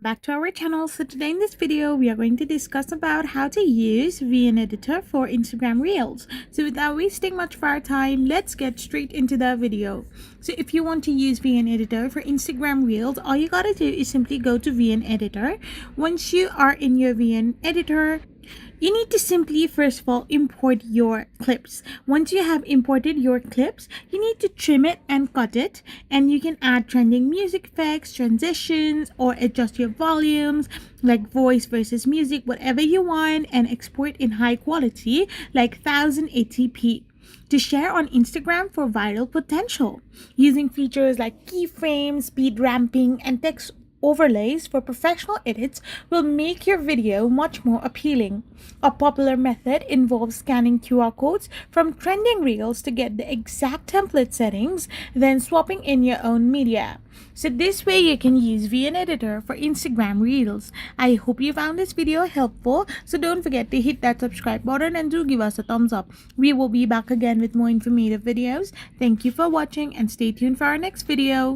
Back to our channel. So today in this video we are going to discuss about how to use VN editor for Instagram Reels. So without wasting much of our time, let's get straight into the video. So if you want to use VN editor for Instagram Reels, all you gotta do is simply go to VN editor. Once you are in your VN editor, you need to simply first of all import your clips. Once you have imported your clips, you need to trim it and cut it, and you can add trending music effects, transitions, or adjust your volumes like voice versus music, whatever you want, and export in high quality like 1080p to share on Instagram for viral potential. Using features like keyframes, speed ramping, and text overlays for professional edits will make your video much more appealing. A popular method involves scanning QR codes from trending reels to get the exact template settings, then swapping in your own media. So this way you can use VN editor for Instagram Reels. I hope you found this video helpful, so don't forget to hit that subscribe button and do give us a thumbs up. We will be back again with more informative videos. Thank you for watching and stay tuned for our next video.